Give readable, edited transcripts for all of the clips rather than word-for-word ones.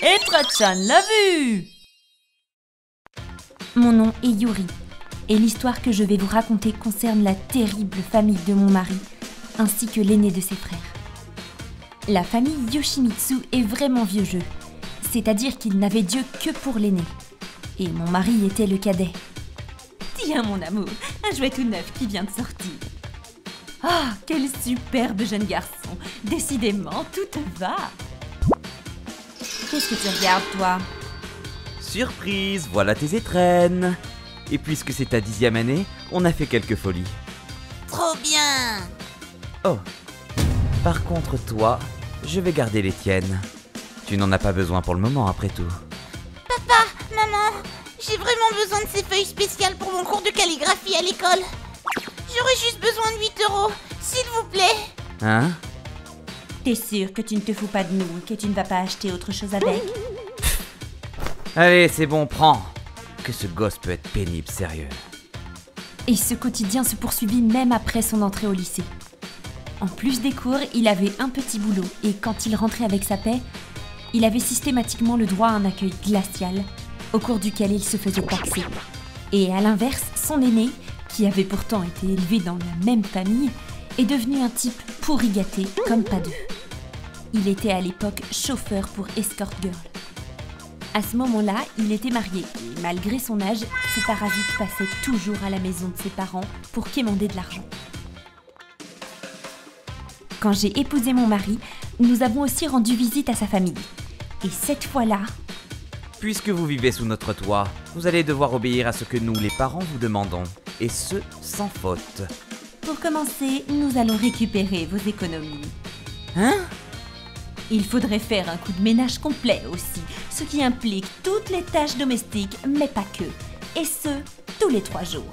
Et Trachan l'a vu! Mon nom est Yuri, et l'histoire que je vais vous raconter concerne la terrible famille de mon mari, ainsi que l'aîné de ses frères. La famille Yoshimitsu est vraiment vieux jeu, c'est-à-dire qu'il n'avait Dieu que pour l'aîné. Et mon mari était le cadet. Tiens mon amour, un jouet tout neuf qui vient de sortir. Ah, quel superbe jeune garçon! Décidément, tout te va! Qu'est-ce que tu regardes, toi? Surprise, voilà tes étrennes. Et puisque c'est ta 10e année, on a fait quelques folies. Trop bien! Oh, par contre toi, je vais garder les tiennes. Tu n'en as pas besoin pour le moment après tout. Papa, maman, j'ai vraiment besoin de ces feuilles spéciales pour mon cours de calligraphie à l'école. J'aurais juste besoin de 8 €, s'il vous plaît. Hein? T'es sûr que tu ne te fous pas de nous, que tu ne vas pas acheter autre chose avec? Allez, c'est bon, prends. Que ce gosse peut être pénible, sérieux. Et ce quotidien se poursuivit même après son entrée au lycée. En plus des cours, il avait un petit boulot, et quand il rentrait avec sa paie, il avait systématiquement le droit à un accueil glacial, au cours duquel il se faisait taxer. Et à l'inverse, son aîné, qui avait pourtant été élevé dans la même famille, est devenu un type pourri gâté, comme pas deux. Il était à l'époque chauffeur pour escort girl. À ce moment-là, il était marié, et malgré son âge, ce parasite passait toujours à la maison de ses parents pour quémander de l'argent. Quand j'ai épousé mon mari, nous avons aussi rendu visite à sa famille. Et cette fois-là... Puisque vous vivez sous notre toit, vous allez devoir obéir à ce que nous, les parents, vous demandons. Et ce, sans faute. Pour commencer, nous allons récupérer vos économies. Hein? Il faudrait faire un coup de ménage complet aussi, ce qui implique toutes les tâches domestiques, mais pas que. Et ce, tous les 3 jours.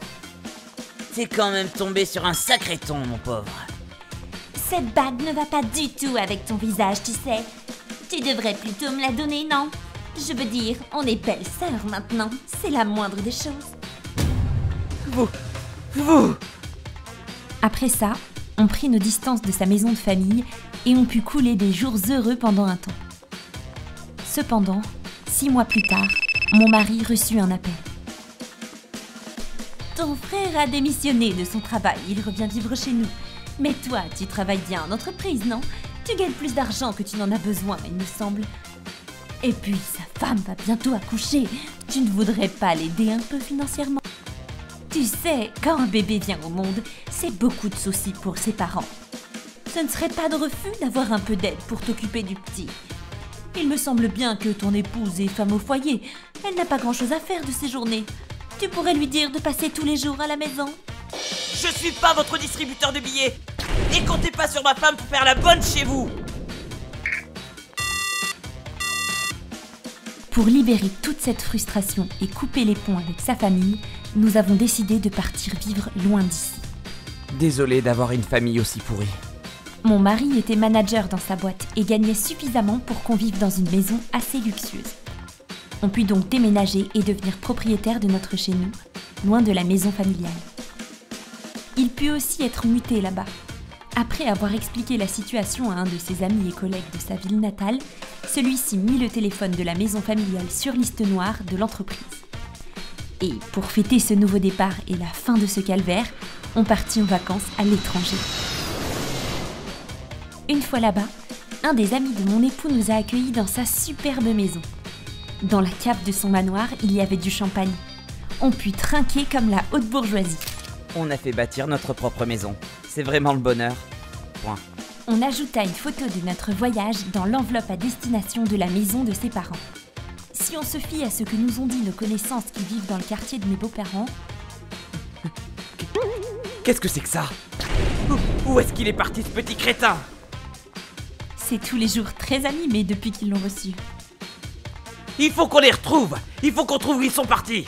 T'es quand même tombé sur un sacré ton, mon pauvre. Cette bague ne va pas du tout avec ton visage, tu sais. Tu devrais plutôt me la donner, non? Je veux dire, on est belles sœurs maintenant, c'est la moindre des choses. Vous! Après ça, on prit nos distances de sa maison de famille et on put couler des jours heureux pendant un temps. Cependant, 6 mois plus tard, mon mari reçut un appel. Ton frère a démissionné de son travail, il revient vivre chez nous. Mais toi, tu travailles bien en entreprise, non? Tu gagnes plus d'argent que tu n'en as besoin, il me semble. Et puis, sa femme va bientôt accoucher. Tu ne voudrais pas l'aider un peu financièrement? Tu sais, quand un bébé vient au monde, c'est beaucoup de soucis pour ses parents. Ce ne serait pas de refus d'avoir un peu d'aide pour t'occuper du petit. Il me semble bien que ton épouse est femme au foyer. Elle n'a pas grand-chose à faire de ses journées. Tu pourrais lui dire de passer tous les jours à la maison. Je suis pas votre distributeur de billets. Et comptez pas sur ma femme pour faire la bonne chez vous. Pour libérer toute cette frustration et couper les ponts avec sa famille, nous avons décidé de partir vivre loin d'ici. Désolé d'avoir une famille aussi pourrie. Mon mari était manager dans sa boîte et gagnait suffisamment pour qu'on vive dans une maison assez luxueuse. On put donc déménager et devenir propriétaire de notre chez nous, loin de la maison familiale. Il put aussi être muté là-bas. Après avoir expliqué la situation à un de ses amis et collègues de sa ville natale, celui-ci mit le téléphone de la maison familiale sur liste noire de l'entreprise. Et pour fêter ce nouveau départ et la fin de ce calvaire, on partit en vacances à l'étranger. Une fois là-bas, un des amis de mon époux nous a accueillis dans sa superbe maison. Dans la cave de son manoir, il y avait du champagne. On put trinquer comme la haute bourgeoisie. On a fait bâtir notre propre maison. C'est vraiment le bonheur. Point. On ajouta une photo de notre voyage dans l'enveloppe à destination de la maison de ses parents. Si on se fie à ce que nous ont dit nos connaissances qui vivent dans le quartier de mes beaux-parents... Qu'est-ce que c'est que ça? Où est-ce qu'il est parti ce petit crétin? C'est tous les jours très animé depuis qu'ils l'ont reçu. Il faut qu'on les retrouve. Il faut qu'on trouve où ils sont partis.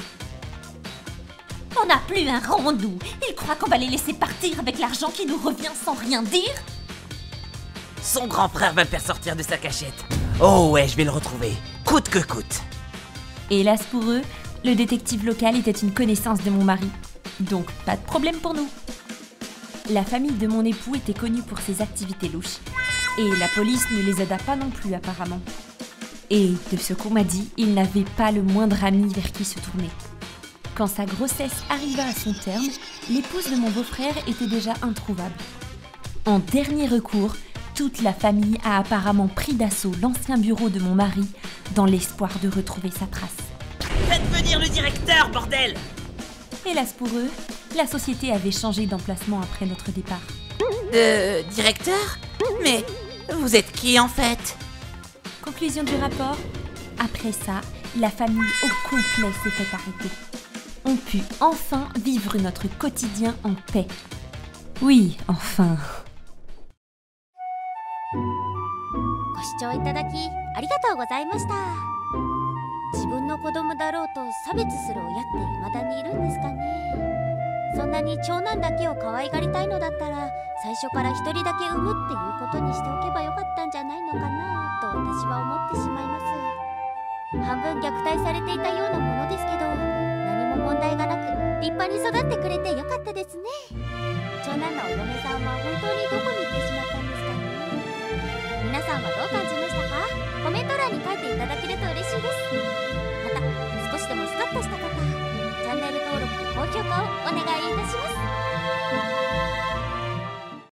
On n'a plus un rondou. Ils croient qu'on va les laisser partir avec l'argent qui nous revient sans rien dire. Son grand frère va le faire sortir de sa cachette. Oh ouais, je vais le retrouver, coûte que coûte. Hélas pour eux, le détective local était une connaissance de mon mari. Donc pas de problème pour nous. La famille de mon époux était connue pour ses activités louches. Et la police ne les aida pas non plus apparemment. Et de ce qu'on m'a dit, il n'avait pas le moindre ami vers qui se tourner. Quand sa grossesse arriva à son terme, l'épouse de mon beau-frère était déjà introuvable. En dernier recours, toute la famille a apparemment pris d'assaut l'ancien bureau de mon mari dans l'espoir de retrouver sa trace. Faites venir le directeur, bordel! Hélas pour eux, la société avait changé d'emplacement après notre départ. Directeur? Mais vous êtes qui en fait? Conclusion du rapport, après ça, la famille au complet s'est fait arrêter. On put enfin vivre notre quotidien en paix. Oui, enfin. ご視聴いただきありがとうございました。自分の子供だろうと差別する親って未だにいるんですかね。そんなに長男だけを可愛がりたいのだったら最初から一人だけ産むっていうことにしておけばよかったんじゃないのかなと私は思ってしまいます。半分虐待されていたようなものですけど何も問題がなく立派に育ってくれてよかったですね。長男のお嫁さんは本当にどこに行ってしまったんですかね。皆さんはどう感じましたか？コメント欄に書いていただけると嬉しいです。また少しでもスカッとした方チャンネル登録と高評価をお願いいたします。